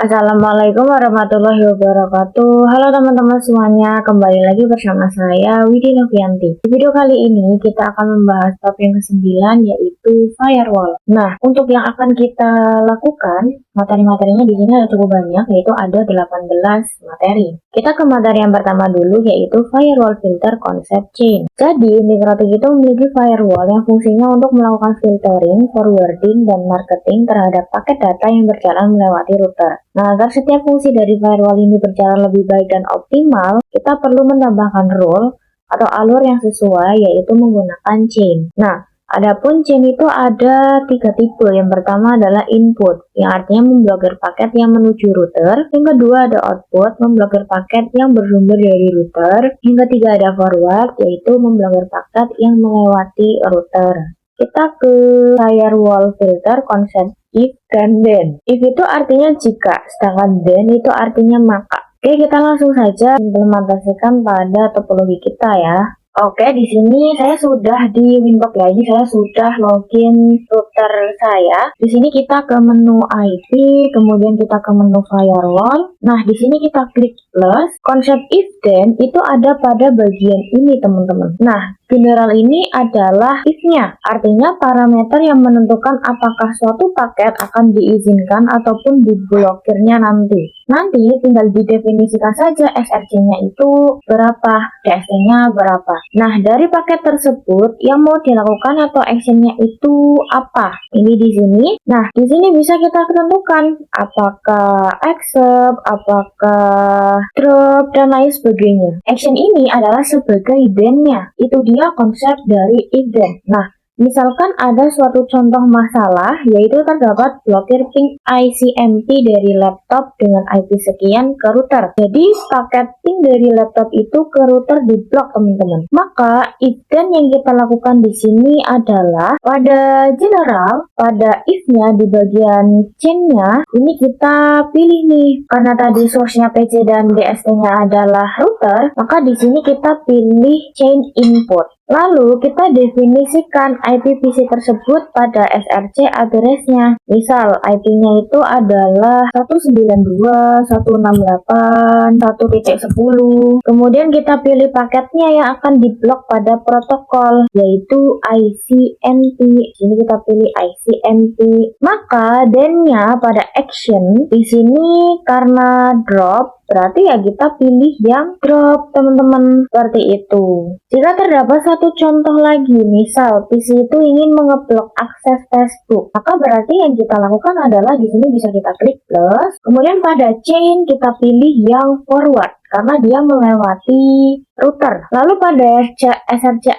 Assalamualaikum warahmatullahi wabarakatuh. Halo teman-teman semuanya, kembali lagi bersama saya Widi Novianti. Di video kali ini kita akan membahas bab yang ke-9 yaitu firewall. Nah, untuk yang akan kita lakukan, materi-materinya di sini ada cukup banyak, yaitu ada 18 materi. Kita ke materi yang pertama dulu, yaitu firewall filter concept chain. Jadi, MikroTik itu memiliki firewall yang fungsinya untuk melakukan filtering, forwarding, dan marketing terhadap paket data yang berjalan melewati router. Nah, agar setiap fungsi dari firewall ini berjalan lebih baik dan optimal, kita perlu menambahkan role atau alur yang sesuai, yaitu menggunakan chain. Nah, adapun chain itu ada 3 tipe. Yang pertama adalah input, yang artinya memblokir paket yang menuju router. Yang kedua ada output, memblokir paket yang bersumber dari router. Yang ketiga ada forward, yaitu memblokir paket yang melewati router. Kita ke firewall filter konsep if dan then. If itu artinya jika, sedangkan then itu artinya maka. Oke, kita langsung saja implementasikan pada topologi kita ya. Oke, di sini saya sudah di Winbox ya. Ini saya sudah login router saya. Di sini kita ke menu IP, kemudian kita ke menu firewall. Nah, di sini kita klik plus. Konsep if then itu ada pada bagian ini, teman-teman. Nah, general ini adalah if-nya. Artinya parameter yang menentukan apakah suatu paket akan diizinkan ataupun diblokirnya nanti. Nanti tinggal didefinisikan saja SRC-nya itu berapa, DST-nya berapa. Nah, dari paket tersebut yang mau dilakukan atau action-nya itu apa? Ini di sini. Nah, di sini bisa kita tentukan apakah accept, apakah drop, dan lain sebagainya. Action ini adalah sebagai then-nya. Itu dia konsep dari if then. Nah, misalkan ada suatu contoh masalah, yaitu terdapat blokir ping ICMP dari laptop dengan IP sekian ke router. Jadi, paket ping dari laptop itu ke router diblok, teman-teman. Maka, if then yang kita lakukan di sini adalah pada general, pada if-nya di bagian chain-nya, ini kita pilih nih. Karena tadi source-nya PC dan DST-nya adalah router, maka di sini kita pilih chain input. Lalu kita definisikan IP PC tersebut pada SRC address-nya. Misal IP-nya itu adalah 192.168.1.10. Kemudian kita pilih paketnya yang akan diblok pada protokol, yaitu ICMP. Sini kita pilih ICMP. Maka then-nya pada action di sini karena drop, berarti ya kita pilih yang drop, teman-teman. Seperti itu. Jika terdapat satu contoh lagi, misal PC itu ingin mengeblok akses Facebook, maka berarti yang kita lakukan adalah di sini bisa kita klik plus, kemudian pada chain kita pilih yang forward karena dia melewati router. Lalu pada SRC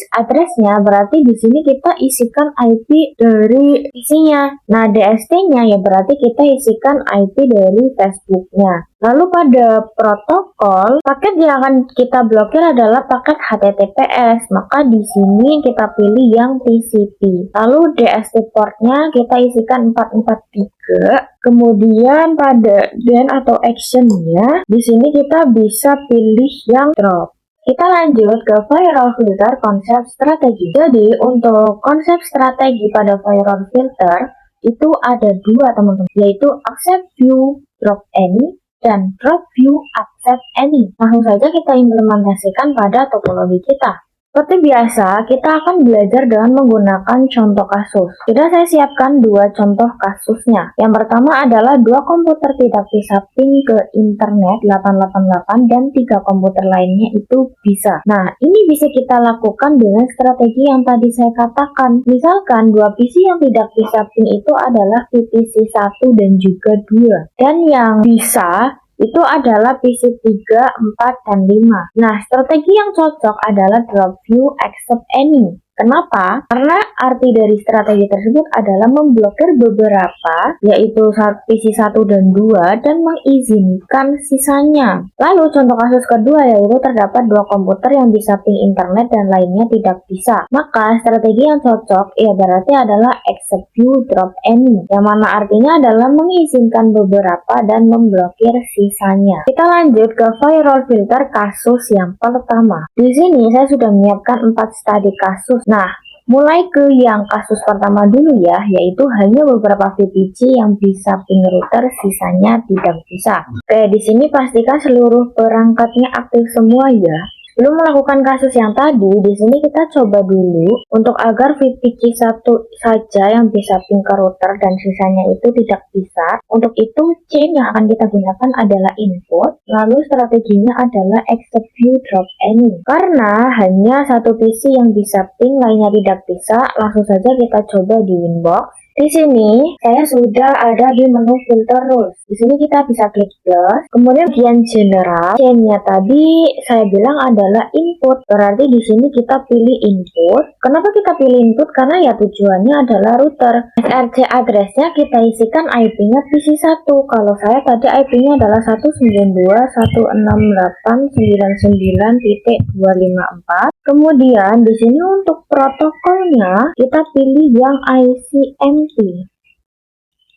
address-nya berarti di sini kita isikan IP dari PC-nya. Nah, DST-nya ya berarti kita isikan IP dari Facebook-nya. Lalu pada protokol, paket yang akan kita blokir adalah paket HTTPS. Maka di sini kita pilih yang TCP. Lalu DST port-nya kita isikan 443. Kemudian pada then atau action-nya, di sini kita bisa pilih yang drop. Kita lanjut ke firewall filter konsep strategi. Jadi, untuk konsep strategi pada firewall filter, itu ada 2, teman-teman, yaitu accept view drop any dan drop view accept any. Langsung saja kita implementasikan pada topologi kita. Seperti biasa, kita akan belajar dengan menggunakan contoh kasus. Sudah saya siapkan 2 contoh kasusnya. Yang pertama adalah 2 komputer tidak bisa ping ke internet 888 dan 3 komputer lainnya itu bisa. Nah, ini bisa kita lakukan dengan strategi yang tadi saya katakan. Misalkan 2 PC yang tidak bisa ping itu adalah VPC 1 dan juga 2. Dan yang bisa itu adalah PC 3, 4, dan 5. Nah, strategi yang cocok adalah drop view accept any. Kenapa? Karena arti dari strategi tersebut adalah memblokir beberapa, yaitu PC 1 dan 2, dan mengizinkan sisanya. Lalu contoh kasus kedua yaitu terdapat 2 komputer yang bisa ping internet dan lainnya tidak bisa. Maka strategi yang cocok ya berarti adalah accept view drop any, yang mana artinya adalah mengizinkan beberapa dan memblokir sisanya. Kita lanjut ke firewall filter kasus yang pertama. Di sini saya sudah menyiapkan 4 studi kasus. Nah, Mulai ke yang kasus pertama dulu ya, yaitu hanya beberapa VPC yang bisa ping router, sisanya tidak bisa. Oke, di sini pastikan seluruh perangkatnya aktif semua ya. Belum melakukan kasus yang tadi, di sini kita coba dulu untuk agar VPC satu saja yang bisa ping ke router dan sisanya itu tidak bisa. Untuk itu, chain yang akan kita gunakan adalah input, lalu strateginya adalah except view drop any. Karena hanya satu PC yang bisa ping, lainnya tidak bisa, langsung saja kita coba di Winbox. Di sini saya sudah ada di menu filter rules. Di sini kita bisa klik plus, kemudian bagian general, chainnya tadi saya bilang adalah input. Berarti di sini kita pilih input. Kenapa kita pilih input? Karena ya tujuannya adalah router. SRC addressnya kita isikan IP-nya PC1. Kalau saya tadi IP-nya adalah 192.168.99.254. Kemudian di sini untuk protokolnya kita pilih yang ICMP.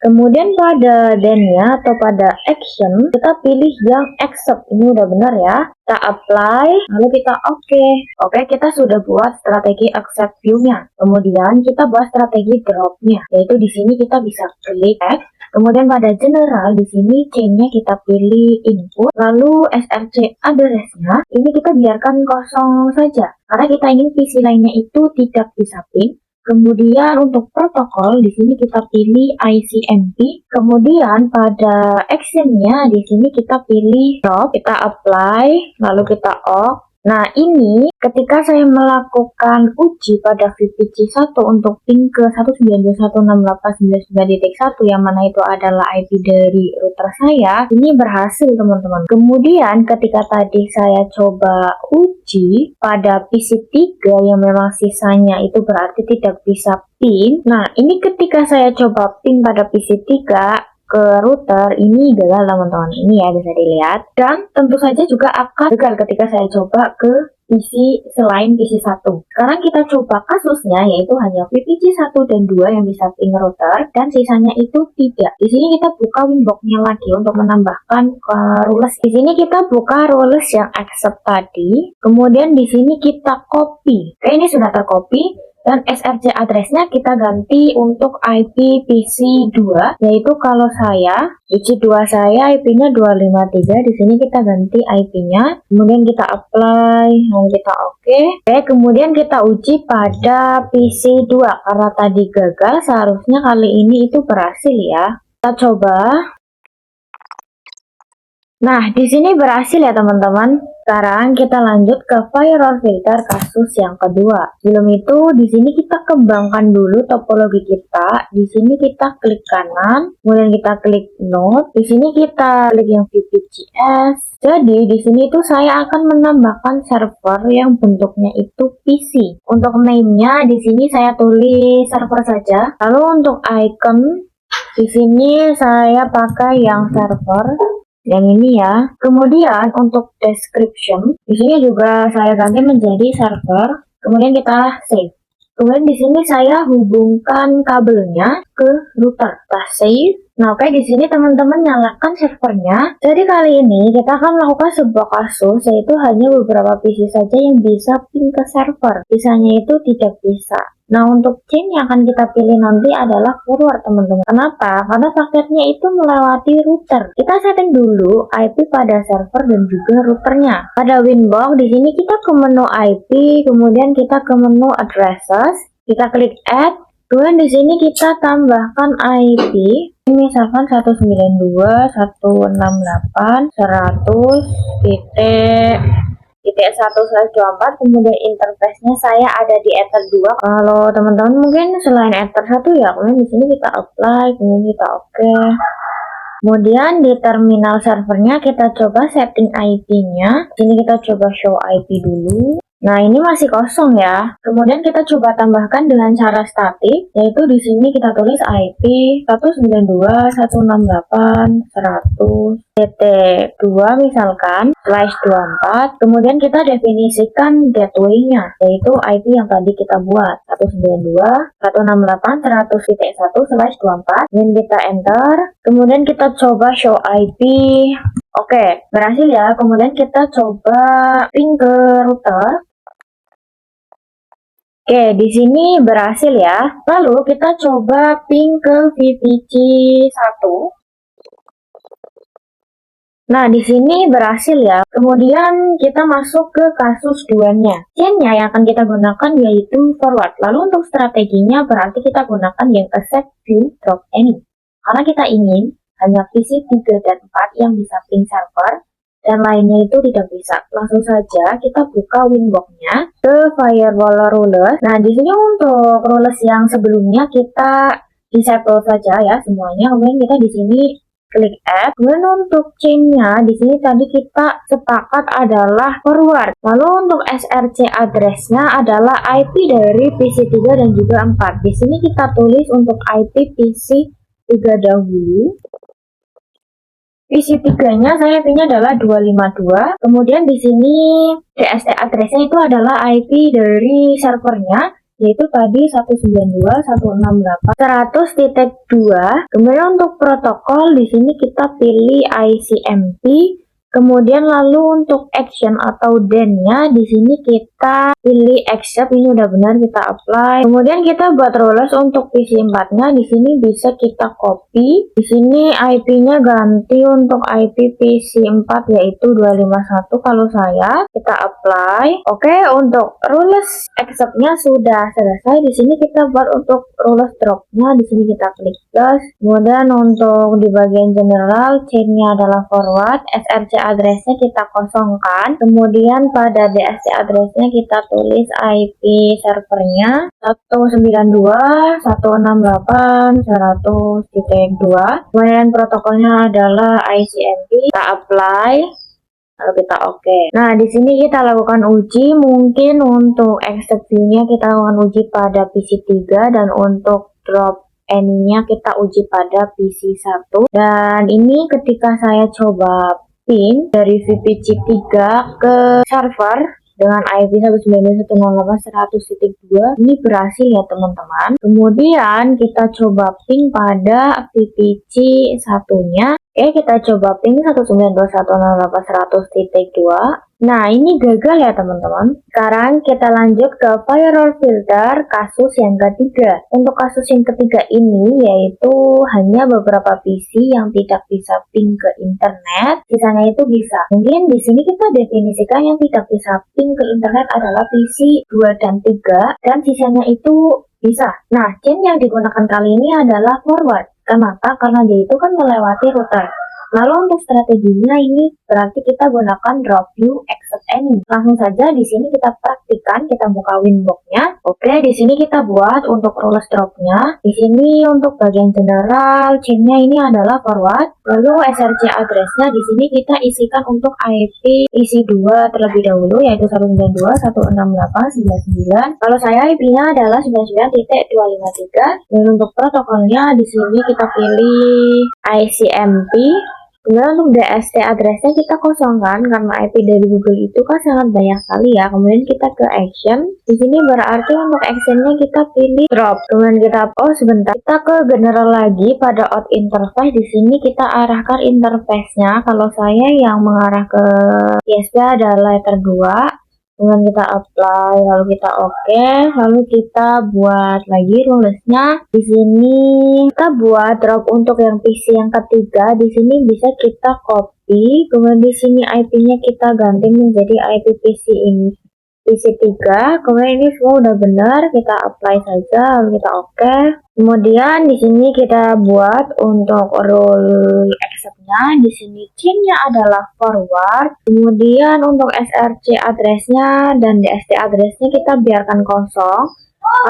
Kemudian pada then-nya atau pada action kita pilih yang accept. Ini udah benar ya. Kita apply, lalu kita Oke, kita sudah buat strategi accept view-nya. Kemudian kita buat strategi drop-nya, yaitu di sini kita bisa klik X. Kemudian pada general di sini chain-nya kita pilih input, lalu SRC address-nya ini kita biarkan kosong saja karena kita ingin PC lainnya itu tidak bisa ping. Kemudian untuk protokol di sini kita pilih ICMP. Kemudian pada action-nya di sini kita pilih drop, kita apply, lalu kita off. Nah, ini ketika saya melakukan uji pada VPC 1 untuk ping ke 192.168.99.1 yang mana itu adalah IP dari router saya, ini berhasil teman-teman. Kemudian ketika tadi saya coba uji pada PC 3 yang memang sisanya itu berarti tidak bisa ping. Nah, ini ketika saya coba ping pada PC 3 ke router, ini gagal teman-teman. Ini ya bisa dilihat, dan tentu saja juga akan gagal ketika saya coba ke PC selain PC 1. Sekarang kita coba kasusnya, yaitu hanya VPC 1 dan 2 yang bisa ping router dan sisanya itu tidak. Di sini kita buka Winbox-nya lagi untuk menambahkan rules. Di sini kita buka rules yang accept tadi. Kemudian di sini kita copy. Oke, ini sudah tercopy. Dan SRC address-nya kita ganti untuk IP PC2, yaitu kalau saya PC2 saya IP-nya 253. Di sini kita ganti IP-nya, kemudian kita apply, dan kita oke, kemudian kita uji pada PC2 karena tadi gagal, seharusnya kali ini itu berhasil ya. Kita coba. Nah, di sini berhasil ya teman-teman. Sekarang kita lanjut ke firewall filter kasus yang kedua. Sebelum itu, di sini kita kembangkan dulu topologi kita. Di sini kita klik kanan, kemudian kita klik node. Di sini kita klik yang VPCS. Jadi, di sini itu saya akan menambahkan server yang bentuknya itu PC. Untuk name-nya di sini saya tulis server saja. Lalu untuk icon, di sini saya pakai yang server. Yang ini ya. Kemudian untuk description, di sini juga saya ganti menjadi server. Kemudian kita save. Kemudian di sini saya hubungkan kabelnya ke router. Kita save. Nah, oke, di sini teman-teman nyalakan servernya. Jadi kali ini kita akan melakukan sebuah kasus, yaitu hanya beberapa PC saja yang bisa ping ke server. Sisanya itu tidak bisa. Nah, untuk chain yang akan kita pilih nanti adalah forward, teman-teman. Kenapa? Karena paketnya itu melewati router. Kita setting dulu IP pada server dan juga routernya. Pada Winbox, di sini kita ke menu IP, kemudian kita ke menu addresses, kita klik add, kemudian di sini kita tambahkan IP. Misalkan 192.168.100.1/24, kemudian interface-nya saya ada di Ether 2. Kalau teman-teman mungkin selain Ether 1 ya, kemudian di sini kita apply, kemudian kita oke. Kemudian di terminal servernya kita coba setting IP-nya. Sini kita coba show IP dulu. Nah, ini masih kosong ya. Kemudian kita coba tambahkan dengan cara statik, yaitu di sini kita tulis IP 192.168.100.pt2 misalkan /24. Kemudian kita definisikan gateway-nya, yaitu IP yang tadi kita buat 192.168.100.1/24. Kemudian kita enter. Kemudian kita coba show IP. Oke, berhasil ya. Kemudian kita coba ping ke router. Oke, di sini berhasil ya. Lalu kita coba ping ke VPC 1. Nah, di sini berhasil ya. Kemudian kita masuk ke kasus 2-nya. Chain-nya yang akan kita gunakan yaitu forward. Lalu untuk strateginya berarti kita gunakan yang accept view drop any. Karena kita ingin hanya PC 3 dan 4 yang bisa ping server dan lainnya itu tidak bisa. Langsung saja kita buka winbox-nya ke firewall rules. Nah, di sini untuk rules yang sebelumnya kita disable saja ya semuanya. Kemudian kita di sini klik add. Kemudian untuk chain-nya di sini tadi kita sepakat adalah forward. Lalu untuk SRC address-nya adalah IP dari PC 3 dan juga 4. Di sini kita tulis untuk IP PC 3 dahulu. PC 3-nya saya IP-nya adalah 252. Kemudian di sini DST address-nya itu adalah IP dari servernya, yaitu tadi 192.168.100.2. Kemudian untuk protokol di sini kita pilih ICMP. Kemudian lalu untuk action atau den-nya di sini kita pilih accept, ini udah benar kita apply. Kemudian kita buat rules untuk PC 4-nya di sini bisa kita copy. Di sini IP-nya ganti untuk IP PC 4 yaitu 251 kalau saya. Kita apply. Oke, untuk rules accept-nya sudah selesai. Di sini kita buat untuk rules drop-nya di sini kita klik plus. Kemudian untuk di bagian general chain-nya adalah forward, SRC address-nya kita kosongkan. Kemudian pada DST address-nya kita tulis IP servernya 192.168.100.2. Kemudian protokolnya adalah ICMP. Kita apply. Lalu kita oke. Nah, di sini kita lakukan uji. Mungkin untuk accept view-nya kita lakukan uji pada PC 3 dan untuk drop any-nya kita uji pada PC 1. Dan ini ketika saya coba ping dari VPC 3 ke server dengan IP 192.168.100.2 ini berhasil ya teman-teman. Kemudian kita coba ping pada VPC 1-nya. Oke, kita coba ping 192.168.100.2. Nah, ini gagal ya teman-teman. Sekarang kita lanjut ke firewall filter kasus yang ketiga. Untuk kasus yang ketiga ini yaitu hanya beberapa PC yang tidak bisa ping ke internet, sisanya itu bisa. Mungkin di sini kita definisikan yang tidak bisa ping ke internet adalah PC 2 dan 3 dan sisanya itu bisa. Nah, chain yang digunakan kali ini adalah forward. Kenapa? Karena dia itu kan melewati router. Lalu untuk strateginya ini berarti kita gunakan drop view accept any. Langsung saja di sini kita praktikan, kita buka winbox-nya. Oke, di sini kita buat untuk rules drop-nya. Di sini untuk bagian general, chain-nya ini adalah forward. Lalu SRC address-nya di sini kita isikan untuk IP isi 2 terlebih dahulu yaitu 192.168.99. Kalau saya IP-nya adalah 99.253. Dan untuk protokolnya di sini kita pilih ICMP. Kemudian untuk DST address-nya kita kosongkan karena IP dari Google itu kan sangat banyak sekali ya. Kemudian kita ke action. Di sini berarti untuk action-nya kita pilih drop. Kemudian kita kita ke general lagi pada out interface. Di sini kita arahkan interface-nya. Kalau saya yang mengarah ke ISP adalah letter 2. Kemudian kita apply, lalu kita oke, lalu kita buat lagi rulesnya. Di sini kita buat drop untuk yang PC yang ketiga. Di sini bisa kita copy, kemudian di sini IP-nya kita ganti menjadi IP PC ini. PC 3, kemudian ini semua udah benar, kita apply saja, lalu kita oke. Kemudian di sini kita buat untuk rule accept-nya, di sini chain-nya adalah forward. Kemudian untuk SRC address-nya dan DST address-nya kita biarkan kosong.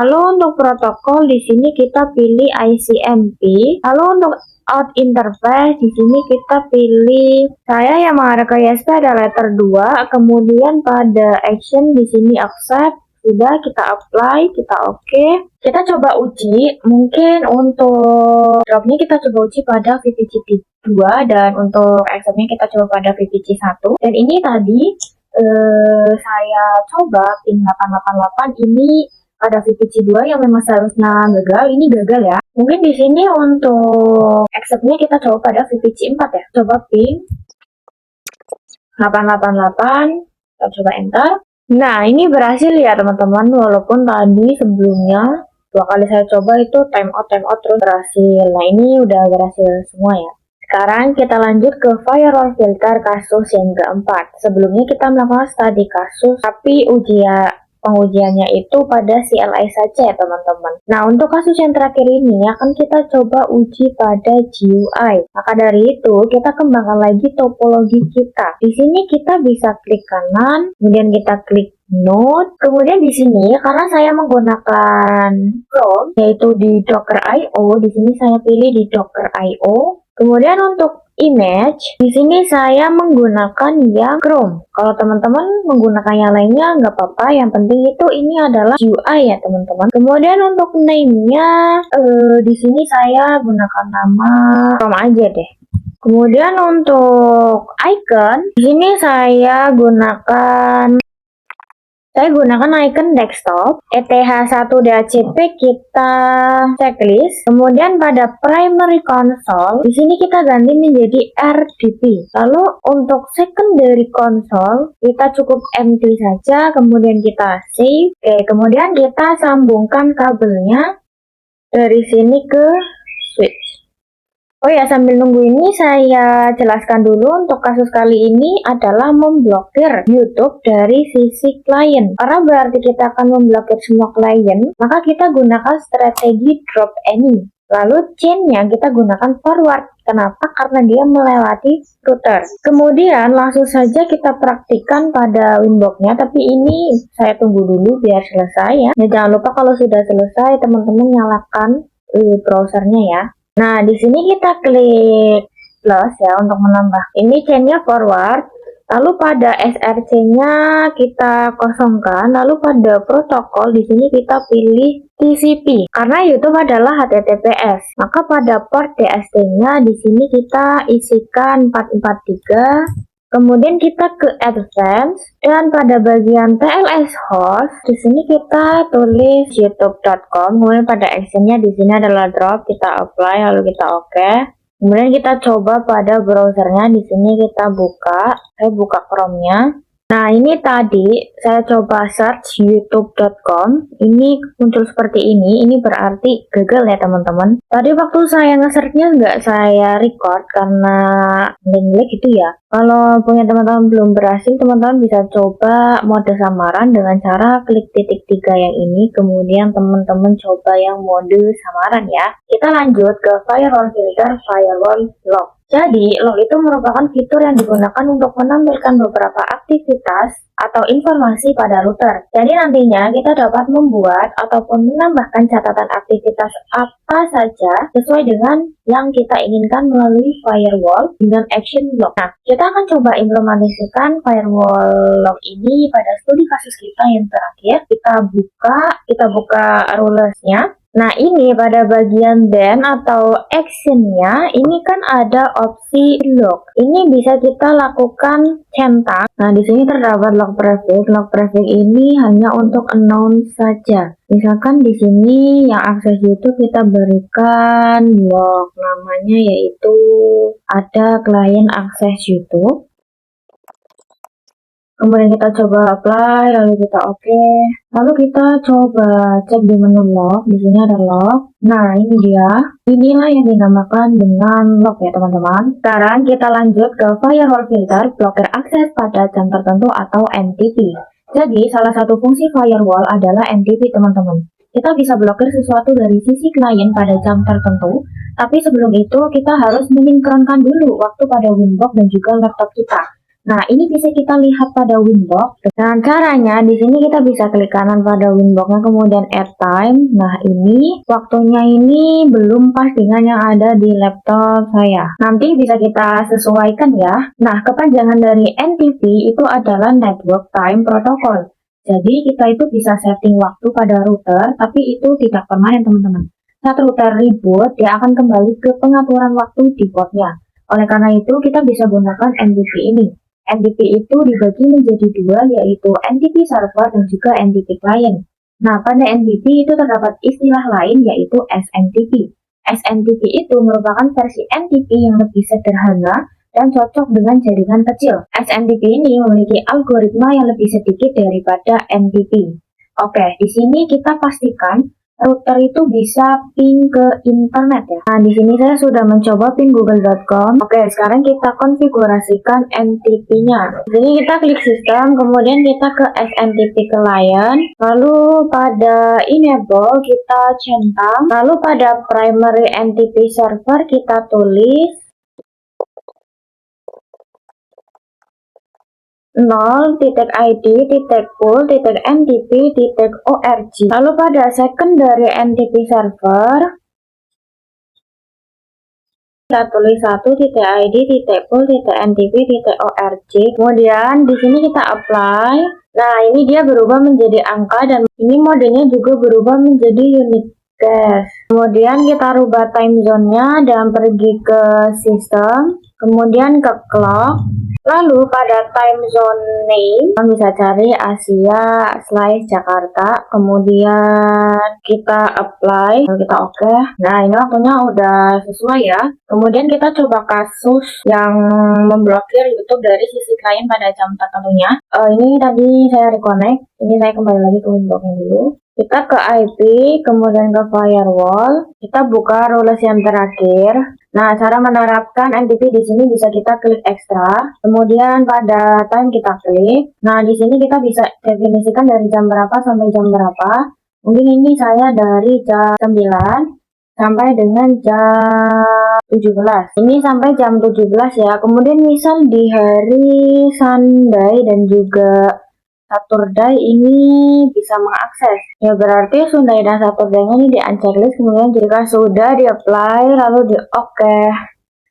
Lalu untuk protokol di sini kita pilih ICMP. Lalu untuk out interface di sini kita pilih, saya yang mengarah ke ISP ada letter 2, kemudian pada action di sini accept, sudah kita apply, kita oke. Kita coba uji, mungkin untuk dropnya kita coba uji pada VPC 2 dan untuk acceptnya kita coba pada VPC 1. Dan ini tadi saya coba ping 888 ini pada VPC 2 yang memang seharusnya gagal, ini gagal ya. Mungkin di sini untuk accept-nya kita coba pada VPC 4 ya. Coba ping 888, kita coba enter. Nah, ini berhasil ya teman-teman, walaupun tadi sebelumnya 2 kali saya coba itu time out terus berhasil. Nah, ini udah berhasil semua ya. Sekarang kita lanjut ke firewall filter kasus yang keempat. Sebelumnya kita melakukan studi kasus, tapi pengujiannya itu pada CLI saja ya teman-teman. Nah, untuk kasus yang terakhir ini akan kita coba uji pada GUI. Maka dari itu kita kembangkan lagi topologi kita. Di sini kita bisa klik kanan, kemudian kita klik Node. Kemudian di sini karena saya menggunakan Chrome yaitu di Docker.io, di sini saya pilih di Docker.io. Kemudian untuk image, di sini saya menggunakan yang Chrome. Kalau teman-teman menggunakan yang lainnya nggak apa-apa. Yang penting itu ini adalah UI ya teman-teman. Kemudian untuk name-nya, di sini saya gunakan nama Chrome aja deh. Kemudian untuk icon, di sini saya gunakan icon desktop, ETH1DHCP kita checklist. Kemudian pada primary console, di sini kita ganti menjadi RDP. Lalu untuk secondary console, kita cukup empty saja. Kemudian kita save. Oke, kemudian kita sambungkan kabelnya dari sini ke switch. Oh ya, sambil nunggu ini saya jelaskan dulu untuk kasus kali ini adalah memblokir YouTube dari sisi klien. Karena berarti kita akan memblokir semua klien, maka kita gunakan strategi drop any. Lalu chain-nya kita gunakan forward. Kenapa? Karena dia melewati router. Kemudian langsung saja kita praktikkan pada Winbox-nya, tapi ini saya tunggu dulu biar selesai ya. Jangan lupa kalau sudah selesai teman-teman nyalakan browsernya ya. Nah, di sini kita klik plus ya untuk menambah. Ini chain-nya forward. Lalu pada SRC-nya kita kosongkan. Lalu pada protokol di sini kita pilih TCP. Karena YouTube adalah HTTPS. Maka pada port DST-nya di sini kita isikan 443. Kemudian kita ke advance dan pada bagian TLS host di sini kita tulis youtube.com. Kemudian pada actionnya di sini adalah drop, kita apply lalu kita oke. Kemudian kita coba pada browsernya, di sini kita buka, saya buka Chrome-nya. Nah, ini tadi saya coba search youtube.com, ini muncul seperti ini berarti gagal ya teman-teman. Tadi waktu saya nge-search-nya nggak saya record karena link gitu ya. Kalau punya teman-teman belum berhasil, teman-teman bisa coba mode samaran dengan cara klik titik 3 yang ini, kemudian teman-teman coba yang mode samaran ya. Kita lanjut ke firewall filter, firewall lock. Jadi, log itu merupakan fitur yang digunakan untuk menampilkan beberapa aktivitas atau informasi pada router. Jadi nantinya kita dapat membuat ataupun menambahkan catatan aktivitas apa saja sesuai dengan yang kita inginkan melalui firewall dengan action log. Nah, kita akan coba implementasikan firewall log ini pada studi kasus kita yang terakhir. Kita buka rulersnya. Nah, ini pada bagian then atau actionnya ini kan ada opsi log. Ini bisa kita lakukan centang. Nah, di sini terdapat log prefix. Log prefix ini hanya untuk announce saja. Misalkan di sini yang akses YouTube kita berikan log namanya yaitu ada klien akses YouTube. Kemudian kita coba apply, lalu kita oke. Lalu kita coba cek di menu log. Di sini ada log. Nah, ini dia. Inilah yang dinamakan dengan log ya teman-teman. Sekarang kita lanjut ke firewall filter, blokir akses pada jam tertentu atau NTP. Jadi, salah satu fungsi firewall adalah NTP teman-teman. Kita bisa blokir sesuatu dari sisi klien pada jam tertentu, tapi sebelum itu kita harus menyinkronkan dulu waktu pada Winbox dan juga laptop kita. Nah, ini bisa kita lihat pada Winbox. Dengan caranya, di sini kita bisa klik kanan pada Winbox-nya, kemudian add time. Nah, ini waktunya ini belum pas dengan yang ada di laptop saya. Nanti bisa kita sesuaikan ya. Nah, kepanjangan dari NTP itu adalah Network Time Protocol. Jadi, kita itu bisa setting waktu pada router, tapi itu tidak permanen teman-teman. Saat router reboot, dia akan kembali ke pengaturan waktu di portnya. Oleh karena itu, kita bisa gunakan NTP ini. NTP itu dibagi menjadi dua, yaitu NTP server dan juga NTP client. Nah, pada NTP itu terdapat istilah lain yaitu SNTP. SNTP itu merupakan versi NTP yang lebih sederhana dan cocok dengan jaringan kecil. SMTP ini memiliki algoritma yang lebih sedikit daripada NTP. Oke, di sini kita pastikan router itu bisa ping ke internet ya. Nah, di sini saya sudah mencoba ping google.com. Oke, sekarang kita konfigurasikan NTP-nya. Di sini kita klik sistem, kemudian kita ke SMTP client, lalu pada enable kita centang, lalu pada primary NTP server kita tulis 0.id.pool.ntp.org. Lalu pada secondary NTP server kita tulis 1.id.pool.ntp.org. Kemudian di sini kita apply. Nah, ini dia berubah menjadi angka dan ini modenya juga berubah menjadi unique cache. Kemudian kita rubah time zone-nya dan pergi ke sistem, kemudian ke clock. Lalu pada time zone name, kita bisa cari Asia/Jakarta, kemudian kita apply, lalu kita oke. Nah, ini waktunya udah sesuai ya. Kemudian kita coba kasus yang memblokir YouTube dari sisi klien pada jam tertentunya. Ini tadi saya reconnect, ini saya kembali lagi ke Windows-nya dulu. Kita ke IP, kemudian ke firewall, kita buka rules yang terakhir. Nah, cara menerapkan NTP di sini bisa kita klik ekstra, kemudian pada time kita klik. Nah, di sini kita bisa definisikan dari jam berapa sampai jam berapa. Mungkin ini saya dari jam 9 sampai dengan jam 17. Ini sampai jam 17 ya. Kemudian misal di hari Sunday dan juga Saturday ini bisa mengakses. Ya berarti Sunday dan Saturday-nya ini di unchecklist, kemudian jika sudah di apply lalu di oke.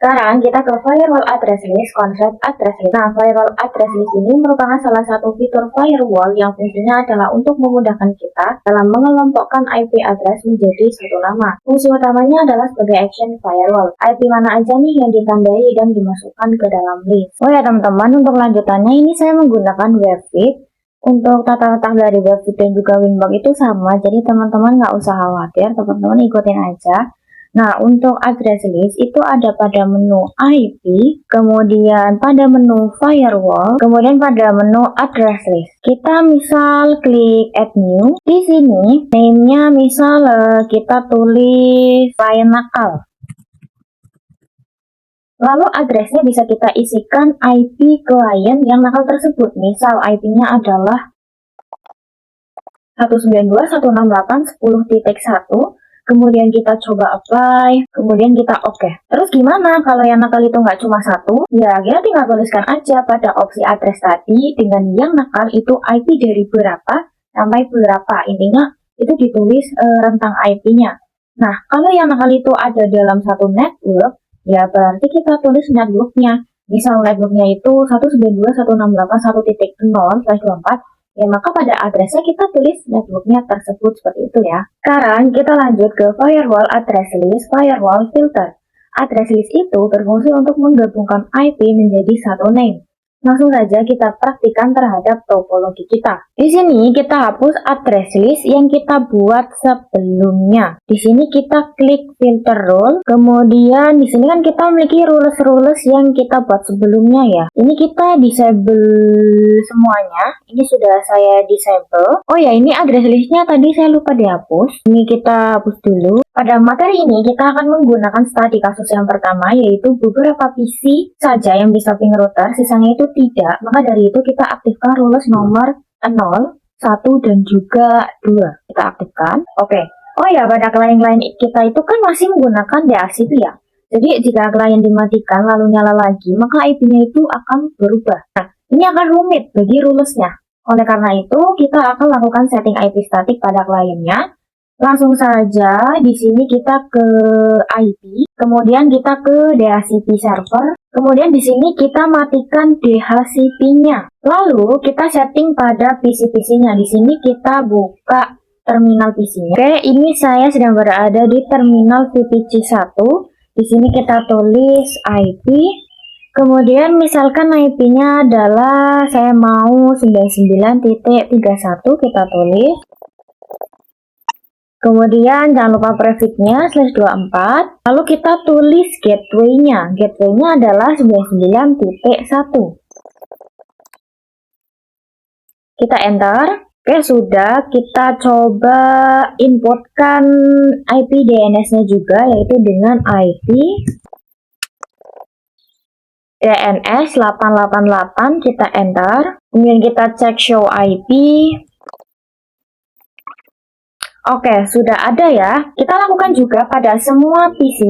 Sekarang kita ke firewall address list, konsep address list. Nah, firewall address list ini merupakan salah satu fitur firewall yang fungsinya adalah untuk memudahkan kita dalam mengelompokkan IP address menjadi satu nama. Fungsi utamanya adalah sebagai action firewall. IP mana aja nih yang ditandai dan dimasukkan ke dalam list. Oh ya teman-teman, untuk lanjutannya ini saya menggunakan Webkit. Untuk tata letak dari Webkit dan juga Winbox itu sama, jadi teman-teman nggak usah khawatir, teman-teman ikutin aja. Nah, untuk address list itu ada pada menu IP, kemudian pada menu firewall, kemudian pada menu address list. Kita misal klik add new. Di sini name-nya misal kita tulis klien nakal. Lalu addressnya bisa kita isikan IP klien yang nakal tersebut. Misal IP-nya adalah 192.168.10.1. Kemudian kita coba apply, kemudian kita oke. Terus gimana kalau yang nakal itu nggak cuma satu? Ya, kita tinggal tuliskan aja pada opsi address tadi dengan yang nakal itu IP dari berapa sampai berapa. Intinya itu ditulis rentang IP-nya. Nah, kalau yang nakal itu ada dalam satu network, ya berarti kita tulis network-nya. Misal network-nya itu 192.168.1.0/24. Ya, maka pada addressnya kita tulis networknya tersebut seperti itu ya. Sekarang kita lanjut ke firewall address list, firewall filter. Address list itu berfungsi untuk menggabungkan IP menjadi satu name. Langsung saja kita praktikkan terhadap topologi kita. Di sini kita hapus address list yang kita buat sebelumnya. Di sini kita klik filter rule. Kemudian di sini kan kita memiliki rules-rules yang kita buat sebelumnya ya. Ini kita disable semuanya. Ini sudah saya disable. Oh ya, ini address listnya tadi saya lupa dihapus. Ini kita hapus dulu. Pada materi ini kita akan menggunakan studi kasus yang pertama, yaitu beberapa PC saja yang bisa ping router, sisanya itu tidak. Maka dari itu kita aktifkan rules nomor 0, 1, dan juga 2. Kita aktifkan. Oke. Oh ya, pada klien-klien kita itu kan masih menggunakan DHCP ya. Jadi jika klien dimatikan lalu nyala lagi, maka IP-nya itu akan berubah. Nah, ini akan rumit bagi rulesnya. Oleh karena itu, kita akan lakukan setting IP statik pada kliennya. Langsung saja di sini kita ke IP, kemudian kita ke DHCP server, kemudian di sini kita matikan DHCP-nya. Lalu kita setting pada PC-PC-nya. Di sini kita buka terminal PC-nya. Oke, ini saya sedang berada di terminal VPC 1. Di sini kita tulis IP. Kemudian misalkan IP-nya adalah saya mau 99.31, kita tulis. Kemudian jangan lupa prefixnya /24. Lalu kita tulis gateway-nya. Gateway-nya adalah 99.1. Kita enter. Oke, sudah. Kita coba inputkan IP DNS-nya juga, yaitu dengan IP DNS 888. Kita enter. Kemudian kita cek show IP. Oke, sudah ada ya. Kita lakukan juga pada semua PC.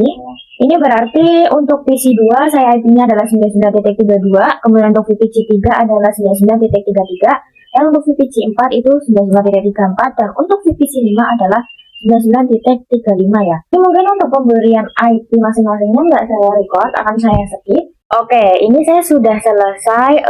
Ini berarti untuk PC 2 saya IP-nya adalah 99.32, kemudian untuk VPC 3 adalah 99.33, dan untuk VPC 4 itu 99.34, dan untuk VPC 5 adalah 99.35 ya. Ini mungkin untuk pemberian IP masing-masingnya nggak saya record, akan saya skip. Oke, ini saya sudah selesai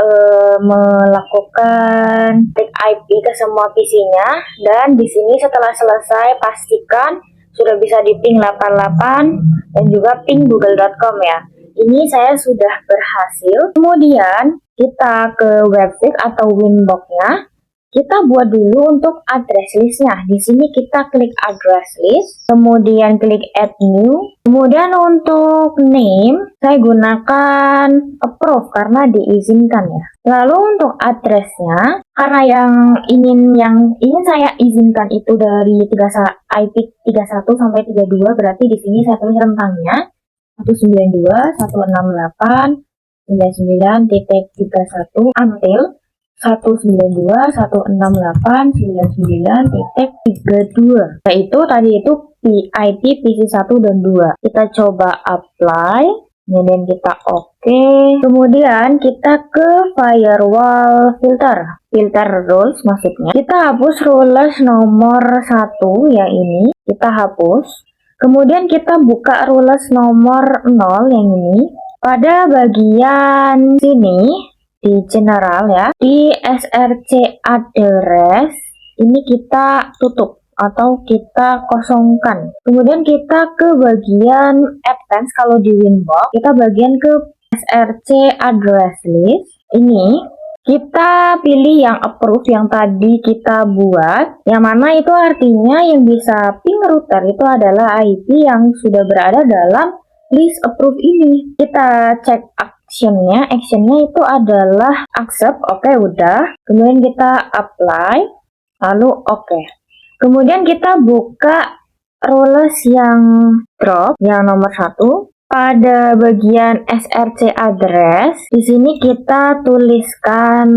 melakukan klik IP ke semua PC-nya, dan di sini setelah selesai pastikan sudah bisa di ping 88 dan juga ping google.com ya. Ini saya sudah berhasil. Kemudian kita ke webfix atau winbox-nya. Kita buat dulu untuk address list-nya. Di sini kita klik address list, kemudian klik add new. Kemudian untuk name saya gunakan approve karena diizinkan ya. Lalu untuk address-nya, karena yang ingin saya izinkan itu dari IP 31 sampai 32, berarti di sini saya tulis rentangnya 192.168.99.31 until 192.168.99.32, yaitu tadi itu IP PC1 dan 2. Kita coba apply, kemudian kita oke. Kemudian kita ke firewall filter rules maksudnya. Kita hapus rules nomor 1 yang ini, kita hapus. Kemudian kita buka rules nomor 0 yang ini. Pada bagian sini di general ya, di src address ini kita tutup atau kita kosongkan. Kemudian kita ke bagian advance. Kalau di winbox kita bagian ke src address list. Ini kita pilih yang approve yang tadi kita buat, yang mana itu artinya yang bisa ping router itu adalah IP yang sudah berada dalam list approve ini. Kita cek actionnya itu adalah accept. Oke, udah. Kemudian kita apply, lalu oke. Kemudian kita buka rules yang drop yang nomor 1. Pada bagian src address, di sini kita tuliskan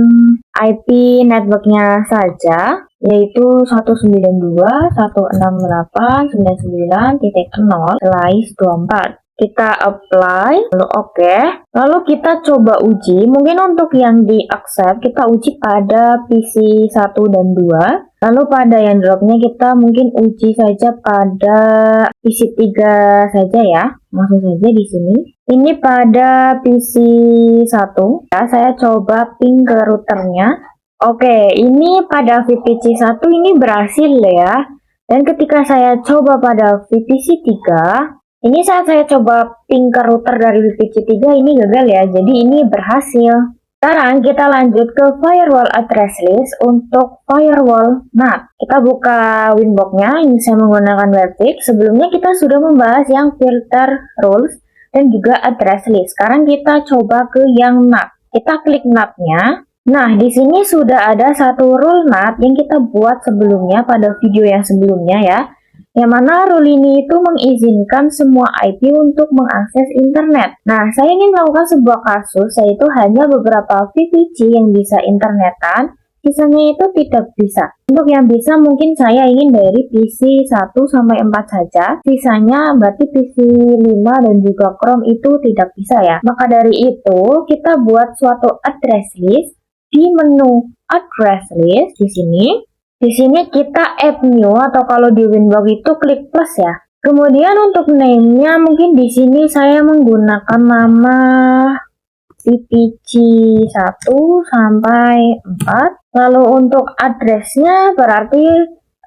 IP networknya saja, yaitu 192.168.99.0/24. Kita apply, lalu oke. Lalu kita coba uji, mungkin untuk yang di accept kita uji pada PC 1 dan 2. Lalu pada yang dropnya kita mungkin uji saja pada PC 3 saja ya. Langsung saja di sini. Ini pada PC 1 ya, saya coba ping ke routernya. Oke, ini pada VPC 1 ini berhasil ya. Dan ketika saya coba pada VPC 3, ini saat saya coba ping ke router dari VPC 3 ini gagal ya, jadi ini berhasil. Sekarang kita lanjut ke firewall address list untuk firewall NAT. Kita buka winbox-nya, ini saya menggunakan webfix. Sebelumnya kita sudah membahas yang filter rules dan juga address list. Sekarang kita coba ke yang NAT. Kita klik NAT-nya. Nah, di sini sudah ada satu rule NAT yang kita buat sebelumnya pada video yang sebelumnya ya. Yang mana rule ini itu mengizinkan semua IP untuk mengakses internet. Nah, saya ingin melakukan sebuah kasus, yaitu hanya beberapa VPC yang bisa internetan, sisanya itu tidak bisa. Untuk yang bisa mungkin saya ingin dari PC 1 sampai 4 saja, sisanya berarti PC 5 dan juga Chrome itu tidak bisa ya. Maka dari itu, kita buat suatu address list di menu address list di sini. Di sini kita add new atau kalau di winbox itu klik plus ya. Kemudian untuk name-nya mungkin di sini saya menggunakan nama VPC 1 sampai 4. Lalu untuk address-nya berarti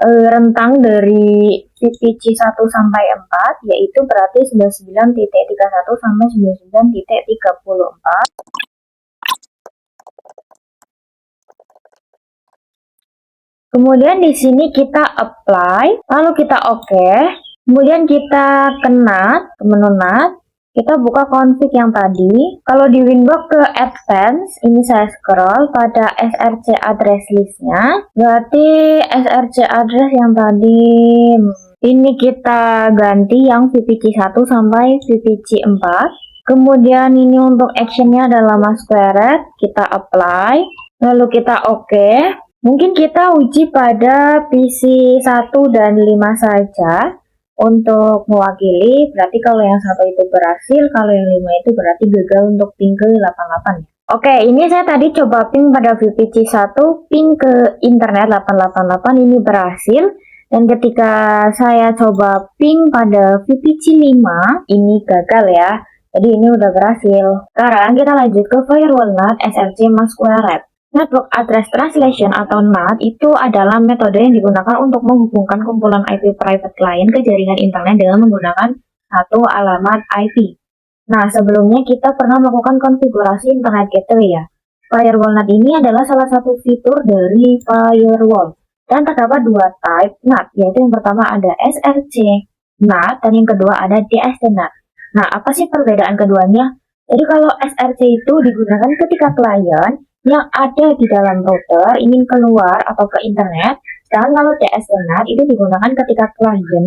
rentang dari VPC 1 sampai 4, yaitu berarti 99.31 sampai 99.34. Kemudian di sini kita apply, lalu kita oke. Kemudian kita ke NAT, ke menu NAT. Kita buka config yang tadi. Kalau di Winbox ke Advanced, ini saya scroll pada src address listnya. Berarti src address yang tadi ini kita ganti yang VPC 1 sampai VPC 4. Kemudian ini untuk actionnya adalah masquerade. Kita apply, lalu kita oke. Mungkin kita uji pada PC 1 dan 5 saja untuk mewakili. Berarti kalau yang 1 itu berhasil, kalau yang 5 itu berarti gagal untuk ping ke 88. Oke, ini saya tadi coba ping pada VPC 1, ping ke internet 888, ini berhasil. Dan ketika saya coba ping pada VPC 5, ini gagal ya. Jadi ini udah berhasil. Sekarang kita lanjut ke Firewall NAT SRC Masquerade. Network Address Translation atau NAT itu adalah metode yang digunakan untuk menghubungkan kumpulan IP private client ke jaringan internet dengan menggunakan satu alamat IP. Nah, sebelumnya kita pernah melakukan konfigurasi internet gateway ya. Firewall NAT ini adalah salah satu fitur dari firewall. Dan terdapat dua type NAT, yaitu yang pertama ada SRC NAT dan yang kedua ada DST NAT. Nah, apa sih perbedaan keduanya? Jadi kalau SRC itu digunakan ketika klien yang ada di dalam router ingin keluar atau ke internet, sedangkan kalau DST NAT itu digunakan ketika klien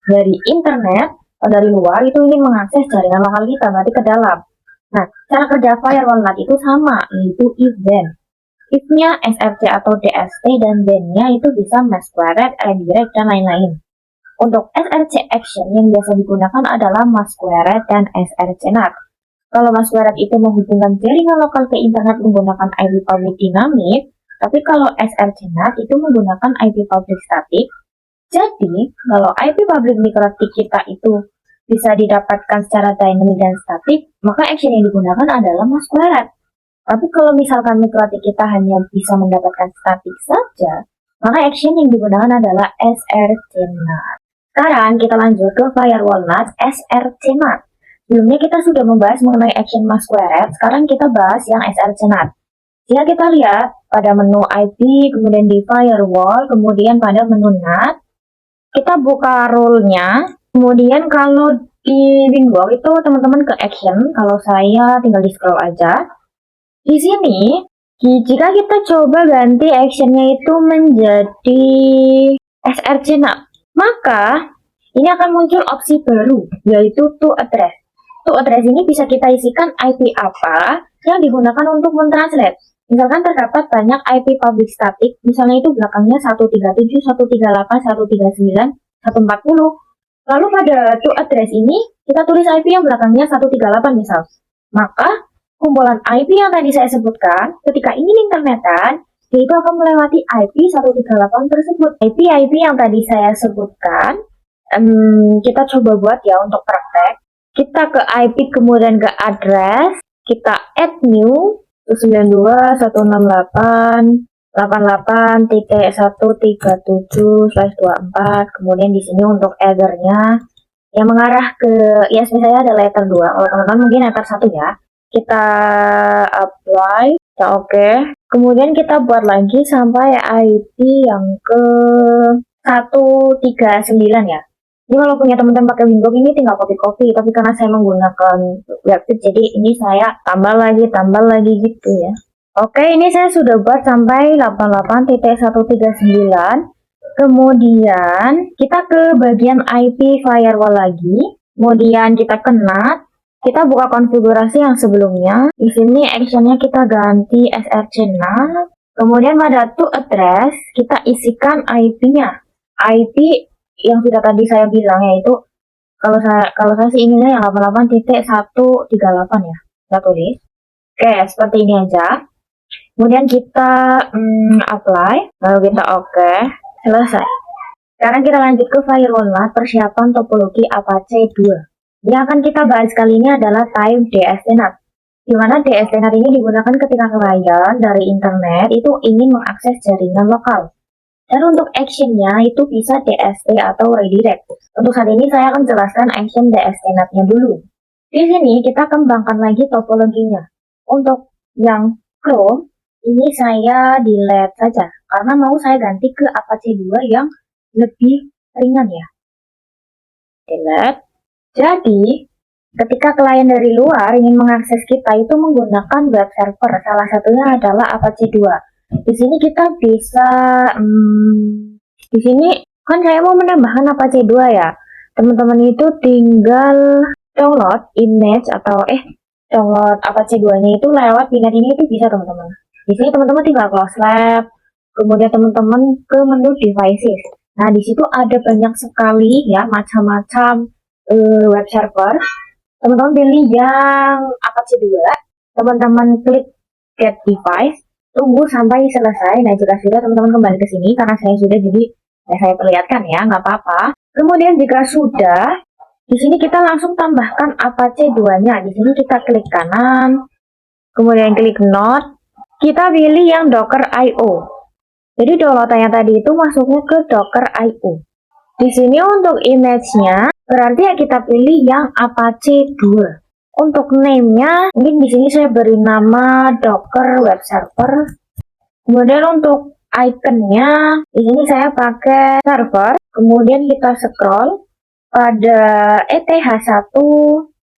dari internet atau dari luar itu ingin mengakses jaringan lokal kita, berarti ke dalam. Nah, cara kerja firewall NAT itu sama, yaitu if then. If-nya SRC atau DST dan then-nya itu bisa masquerade, redirect, dan lain-lain. Untuk SRC action yang biasa digunakan adalah masquerade dan SRC NAT. Kalau masquerade itu menghubungkan jaringan lokal ke internet menggunakan IP public dinamik, tapi kalau SRC NAT itu menggunakan IP public static. Jadi, kalau IP public mikrotik kita itu bisa didapatkan secara dynamic dan statik, maka action yang digunakan adalah masquerade. Tapi kalau misalkan mikrotik kita hanya bisa mendapatkan statik saja, maka action yang digunakan adalah SRC NAT. Sekarang kita lanjut ke Firewall NAT SRC NAT. Sebelumnya kita sudah membahas mengenai action masquerade, sekarang kita bahas yang SRC NAT. Jika kita lihat pada menu IP, kemudian di Firewall, kemudian pada menu NAT, kita buka rule-nya, kemudian kalau di Winbox itu teman-teman ke action, kalau saya tinggal di scroll aja. Di sini, jika kita coba ganti actionnya itu menjadi SRC NAT, maka ini akan muncul opsi baru, yaitu to address. To address ini bisa kita isikan IP apa yang digunakan untuk mentranslate. Misalkan terdapat banyak IP public static, misalnya itu belakangnya 137, 138, 139, 140. Lalu pada to address ini, kita tulis IP yang belakangnya 138 misal. Maka, kumpulan IP yang tadi saya sebutkan, ketika ingin internetan, yaitu akan melewati IP 138 tersebut. IP yang tadi saya sebutkan, kita coba buat ya untuk praktek. Kita ke IP kemudian ke address, kita add new 192.168.137/24. Kemudian di sini untuk header-nya yang mengarah ke ISP saya ada letter 2. Kalau teman-teman mungkin letter 1 ya. Kita apply, kita oke. Kemudian kita buat lagi sampai IP yang ke 139 ya. Ini kalau punya teman-teman pakai Windows ini tinggal copy-copy, tapi karena saya menggunakan webkit, jadi ini saya tambah lagi gitu ya. Oke, ini saya sudah buat sampai 88.139. Kemudian kita ke bagian IP firewall lagi. Kemudian kita ke NAT. Kita buka konfigurasi yang sebelumnya. Di sini actionnya kita ganti SRC NAT. Kemudian pada to address kita isikan IP-nya. IP yang sudah tadi saya bilang, yaitu kalau saya sih inginnya yang 88.138 ya. Kita tulis. Oke, seperti ini aja. Kemudian kita apply, lalu kita oke, selesai. Sekarang kita lanjut ke Firewall NAT persiapan topologi Apache 2. Yang akan kita bahas kali ini adalah type DST NAT. Di mana DST NAT ini digunakan ketika klien dari internet itu ingin mengakses jaringan lokal. Dan untuk actionnya itu bisa DST atau redirect. Untuk saat ini saya akan jelaskan action DST NAT-nya dulu. Di sini kita kembangkan lagi topologinya. Untuk yang Chrome, ini saya delete saja karena mau saya ganti ke Apache 2 yang lebih ringan ya. Delete. Jadi, ketika klien dari luar ingin mengakses kita itu menggunakan web server, salah satunya adalah Apache 2. Di sini kita bisa, di sini kan saya mau menambahkan Apache 2 ya. Teman-teman itu tinggal download image atau download Apache 2-nya itu lewat pinat ini itu bisa teman-teman. Di sini teman-teman tinggal close lab, kemudian teman-teman ke menu devices. Nah, di situ ada banyak sekali ya macam-macam web server. Teman-teman pilih yang Apache 2, teman-teman klik get device, tunggu sampai selesai. Nah, jika sudah teman-teman kembali ke sini karena saya sudah, jadi saya perlihatkan ya, nggak apa-apa. Kemudian jika sudah, di sini kita langsung tambahkan Apache 2-nya. Di sini kita klik kanan, kemudian klik node, kita pilih yang Docker IO. Jadi downloadannya tadi itu masuknya ke Docker IO. Di sini untuk image-nya berarti ya kita pilih yang Apache 2. Untuk name-nya mungkin di sini saya beri nama Docker Web Server. Kemudian untuk icon-nya di sini saya pakai server. Kemudian kita scroll pada ETH1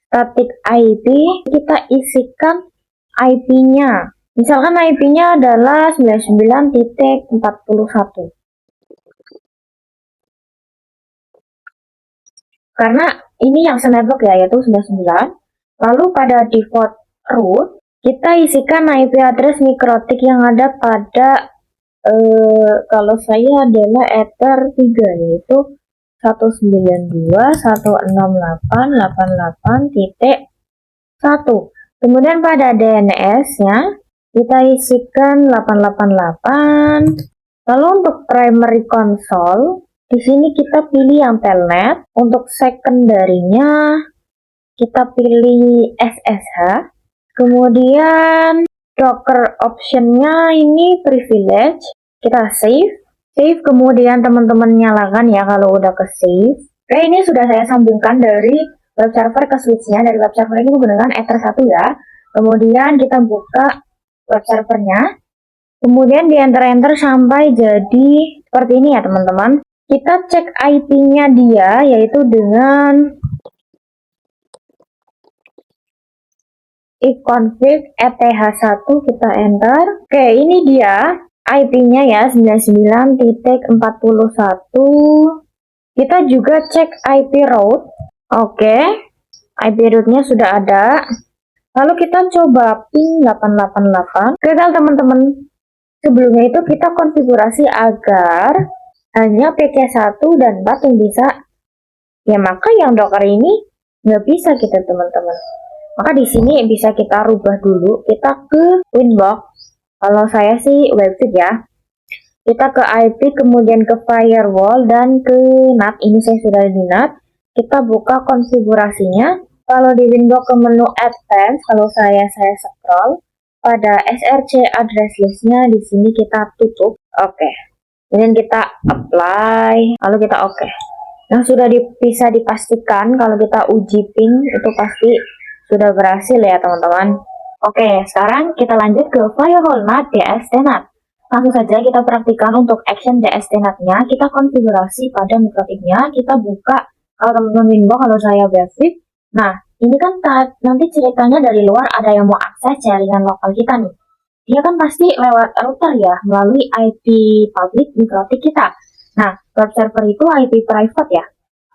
static IP, kita isikan IP-nya. Misalkan IP-nya adalah 99.41. Karena ini yang senetwork ya, yaitu 99. Lalu pada default root, kita isikan IP address mikrotik yang ada pada kalau saya adalah ether 3, yaitu 192.168.88.1. Kemudian pada DNS-nya kita isikan 888. Lalu untuk primary console, di sini kita pilih yang telnet. Untuk secondary-nya kita pilih SSH. Kemudian Docker option-nya ini privilege. Kita save. Save, kemudian teman-teman nyalakan ya kalau udah ke save. Oke, ini sudah saya sambungkan dari web server ke switch-nya. Dari web server ini menggunakan Ether 1 ya. Kemudian kita buka web servernya, kemudian di enter sampai jadi seperti ini ya teman-teman. Kita cek IP-nya dia, yaitu dengan ifconfig eth1, kita enter. Oke, ini dia IP-nya ya, 99.41. Kita juga cek IP route. Oke, IP route-nya sudah ada. Lalu kita coba ping 888. Gagal teman-teman. Sebelumnya itu kita konfigurasi agar hanya PC1 dan 4 yang bisa. Ya maka yang Docker ini nggak bisa kita teman-teman. Maka di sini bisa kita rubah dulu. Kita ke Winbox. Kalau saya sih website ya. Kita ke IP, kemudian ke firewall dan ke NAT. Ini saya sudah di NAT. Kita buka konfigurasinya. Kalau di Windows ke menu Advanced, kalau saya scroll pada src address list-nya, di sini kita tutup. Oke. Kemudian kita apply, lalu kita oke. Nah, sudah bisa dipastikan kalau kita uji ping itu pasti sudah berhasil ya teman-teman. Oke, sekarang kita lanjut ke firewall NAT DST-NAT. Langsung saja kita praktikkan untuk action DST-NAT-nya. Kita konfigurasi pada mikrotiknya, kita buka kalau teman-teman Windows, kalau saya website. Nah, ini kan nanti ceritanya dari luar ada yang mau akses jaringan lokal kita nih. Dia kan pasti lewat router ya, melalui IP public mikrotik kita. Nah, web server itu IP private ya.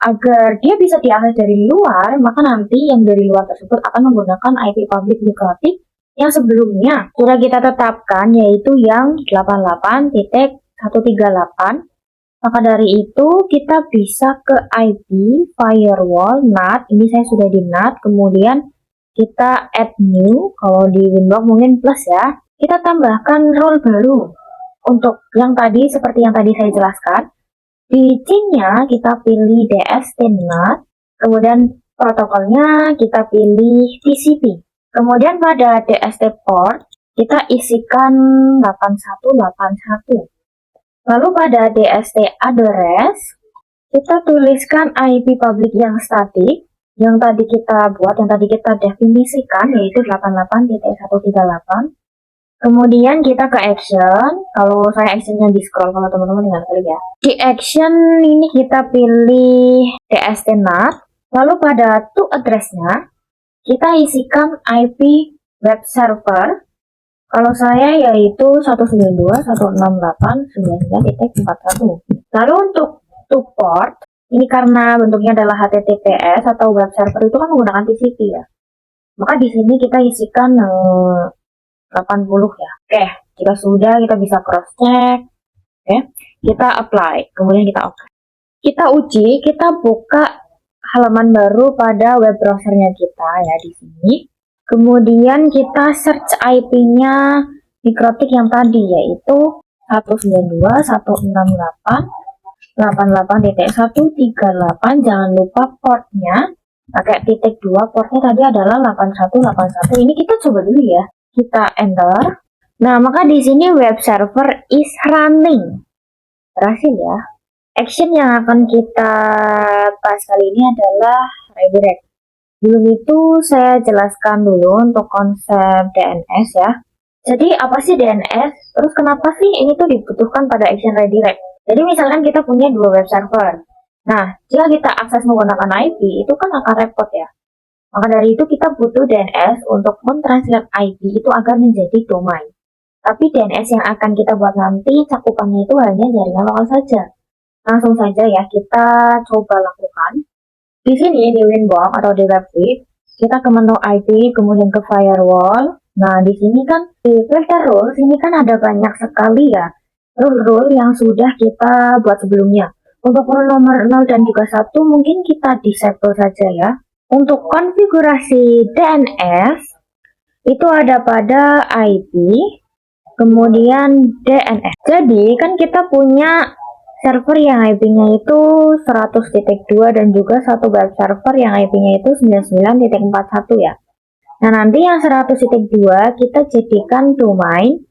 Agar dia bisa diakses dari luar, maka nanti yang dari luar tersebut akan menggunakan IP public mikrotik yang sebelumnya sudah kita tetapkan, yaitu yang 88.138. Maka dari itu kita bisa ke IP firewall NAT. Ini saya sudah di NAT. Kemudian kita add new. Kalau di Windows mungkin plus ya. Kita tambahkan role baru. Untuk yang tadi seperti yang tadi saya jelaskan. Di chain-nya kita pilih DST-NAT. Kemudian protokolnya kita pilih TCP. Kemudian pada DST port kita isikan 8181. Lalu pada DST address, kita tuliskan IP public yang statik, yang tadi kita buat, yang tadi kita definisikan, yaitu 88.138. Kemudian kita ke action. Kalau saya actionnya di scroll, kalau teman-teman tinggal klik ya. Di action ini kita pilih DST-NAT. Lalu pada to address-nya kita isikan IP web server. Kalau saya yaitu 192.168.99.41. Lalu untuk to port, ini karena bentuknya adalah HTTPS atau web server itu kan menggunakan TCP ya. Maka di sini kita isikan 80 ya. Oke, jika sudah kita bisa cross check. Oke, kita apply, kemudian kita oke. Kita uji, kita buka halaman baru pada web browsernya kita ya di sini. Kemudian kita search IP-nya Mikrotik yang tadi yaitu 192.168.88.138. Jangan lupa portnya pakai titik 2. Portnya tadi adalah 8181. Ini kita coba dulu ya. Kita enter. Nah, maka di sini web server is running. Berhasil ya. Action yang akan kita bahas kali ini adalah redirect. Belum itu saya jelaskan dulu untuk konsep DNS ya. Jadi apa sih DNS? Terus kenapa sih ini tuh dibutuhkan pada action redirect? Jadi misalkan kita punya dua web server. Nah, jika kita akses menggunakan IP, itu kan akan repot ya. Maka dari itu kita butuh DNS untuk mentranslate IP itu agar menjadi domain. Tapi DNS yang akan kita buat nanti cakupannya itu hanya jaringan lokal saja. Langsung saja ya kita coba lakukan. Di sini di Winbox atau di Webkit, kita ke menu IP, kemudian ke firewall. Nah, di sini kan di filter rules ini kan ada banyak sekali ya rule yang sudah kita buat sebelumnya. Untuk rule nomor 0 dan juga 1 mungkin kita disable saja ya. Untuk konfigurasi DNS itu ada pada IP, kemudian DNS. Jadi kan kita punya server yang IP-nya itu 100.2 dan juga satu web server yang IP-nya itu 99.41 ya. Nah, nanti yang 100.2 kita jadikan domain.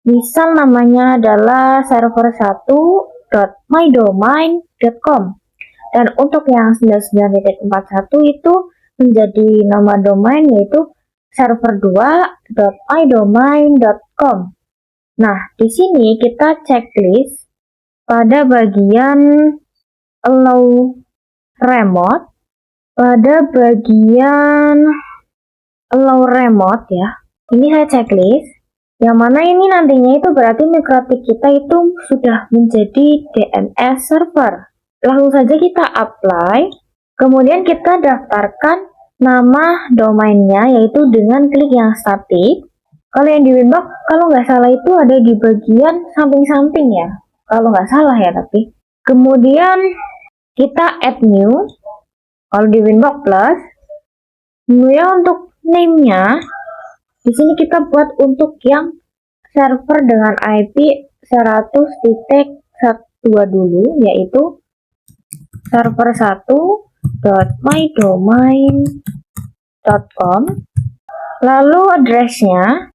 Misal namanya adalah server1.mydomain.com. Dan untuk yang 99.41 itu menjadi nama domain yaitu server2.mydomain.com. Nah, di sini kita checklist pada bagian allow remote, pada bagian allow remote ya. Ini saya checklist. Yang mana ini nantinya itu berarti Mikrotik kita itu sudah menjadi DNS server. Langsung saja kita apply, kemudian kita daftarkan nama domainnya yaitu dengan klik yang static. Kalau yang di Winbox, kalau nggak salah itu ada di bagian samping-samping ya. Kalau nggak salah ya tapi. Kemudian kita add new. Kalau di Winbox plus. Kemudian untuk name-nya, di sini kita buat untuk yang server dengan IP 100.1 dulu, yaitu server1.mydomain.com. Lalu address-nya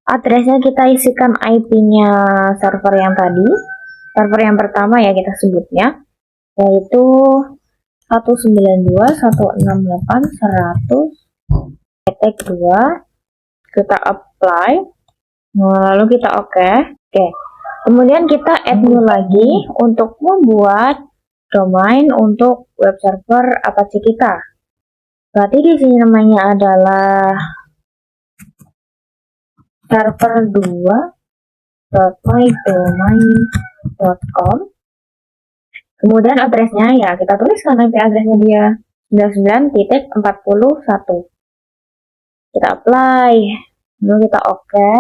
kita isikan IP-nya server yang tadi, server yang pertama ya kita sebutnya, yaitu 192.168.100.2. Kita apply, lalu kita oke. Kemudian kita add new lagi untuk membuat domain untuk web server Apache kita. Berarti di sini namanya adalah server2.mydomain.com. Kemudian addressnya ya kita tuliskan IP addressnya dia 99.41. Kita apply, lalu kita oke.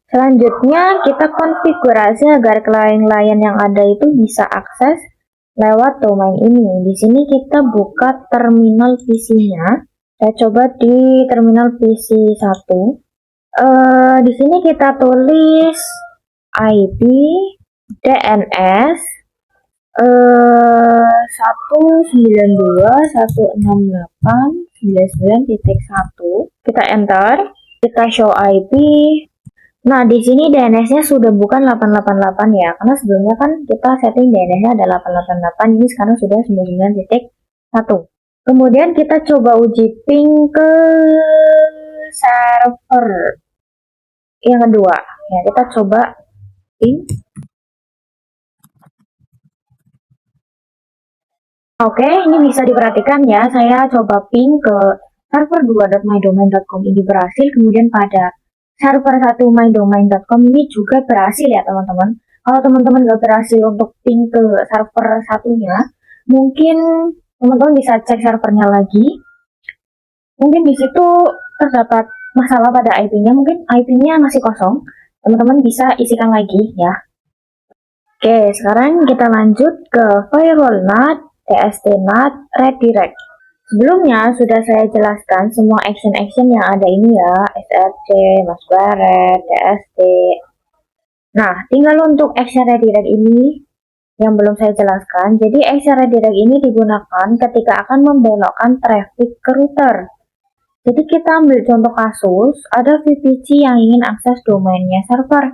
Selanjutnya kita konfigurasi agar klien-klien yang ada itu bisa akses lewat domain ini. Di sini kita buka terminal PC-nya. Saya coba di terminal PC 1. Di sini kita tulis IP DNS 192.168.99.1. Kita enter, kita show IP. Nah, di sini DNS-nya sudah bukan 888 ya, karena sebelumnya kan kita setting DNS-nya ada 888, ini sekarang sudah 99.1. Kemudian kita coba uji ping ke server yang kedua, Ya, kita coba ping. Oke, ini bisa diperhatikan ya, saya coba ping ke server 2.mydomain.com ini berhasil, kemudian pada server 1 mydomain.com ini juga berhasil ya teman-teman. Kalau teman-teman nggak berhasil untuk ping ke server satunya, mungkin teman-teman bisa cek servernya lagi. Mungkin di situ terdapat masalah pada IP-nya, mungkin IP-nya masih kosong. Teman-teman bisa isikan lagi ya. Oke, sekarang kita lanjut ke firewall NAT, TST NAT, redirect. Sebelumnya sudah saya jelaskan semua action-action yang ada ini ya, SRC, masquerade, TST. Nah, tinggal untuk action redirect ini yang belum saya jelaskan. Jadi action redirect ini digunakan ketika akan membelokkan traffic ke router. Jadi kita ambil contoh kasus, ada VPC yang ingin akses domainnya server.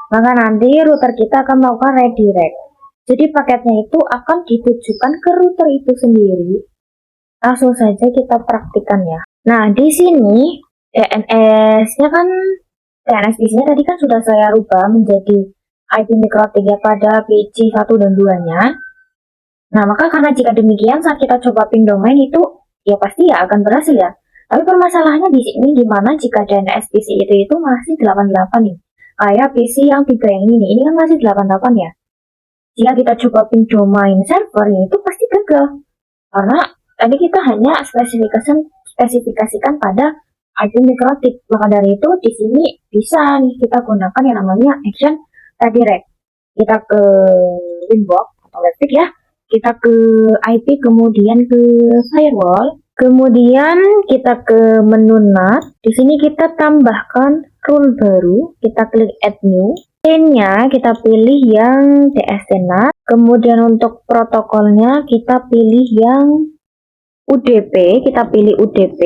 Maka nanti router kita akan melakukan redirect. Jadi paketnya itu akan ditujukan ke router itu sendiri. Langsung saja kita praktikkan ya. Nah, di sini DNS-nya kan, DNS PC-nya tadi kan sudah saya rubah menjadi IP MikroTik ya pada PC 1 dan 2-nya. Nah, maka karena jika demikian saat kita coba ping domain itu ya pasti ya akan berhasil ya. Tapi permasalahannya di sini gimana jika DNS PC itu masih 88 nih. Kayak PC yang 3 yang ini kan masih 88 ya. Jika kita coba ping domain server itu pasti gagal. Karena tadi kita hanya spesifikasikan pada IP MikroTik. Maka dari itu di sini bisa nih kita gunakan yang namanya action redirect. Kita ke Winbox atau Webtik ya. Kita ke IP kemudian ke firewall. Kemudian kita ke menu NAT. Di sini kita tambahkan rule baru. Kita klik add new. Lane-nya kita pilih yang DST NAT. Kemudian untuk protokolnya kita pilih yang UDP. Kita pilih UDP.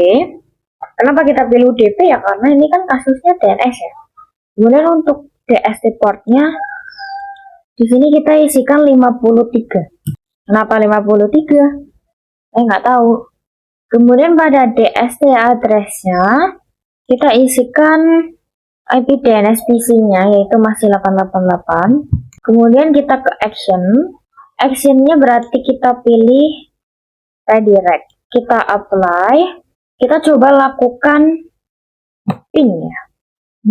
Kenapa kita pilih UDP ya? Karena ini kan kasusnya DNS ya. Kemudian untuk DST portnya di sini kita isikan 53. Kenapa 53? Saya nggak tahu. Kemudian pada DST address-nya kita isikan IP DNS PC-nya yaitu masih 888. Kemudian kita ke action. Action-nya berarti kita pilih redirect. Kita apply. Kita coba lakukan ping ya.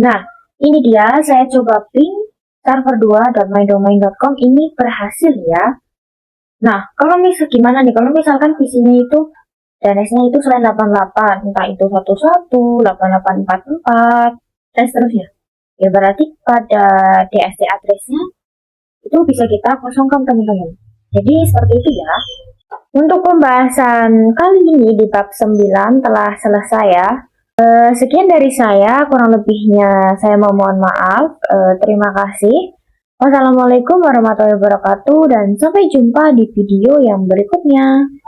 Nah, ini dia saya coba ping server 2.mydomain.com ini berhasil ya. Nah, kalau gimana nih kalau misalkan PC-nya itu DNS-nya itu selain 88, entah itu 11, 8844, dan seterusnya. Ya berarti pada DST address-nya itu bisa kita kosongkan teman-teman. Jadi seperti itu ya. Untuk pembahasan kali ini di bab 9 telah selesai ya. Sekian dari saya, kurang lebihnya saya mohon maaf. Terima kasih. Wassalamualaikum warahmatullahi wabarakatuh dan sampai jumpa di video yang berikutnya.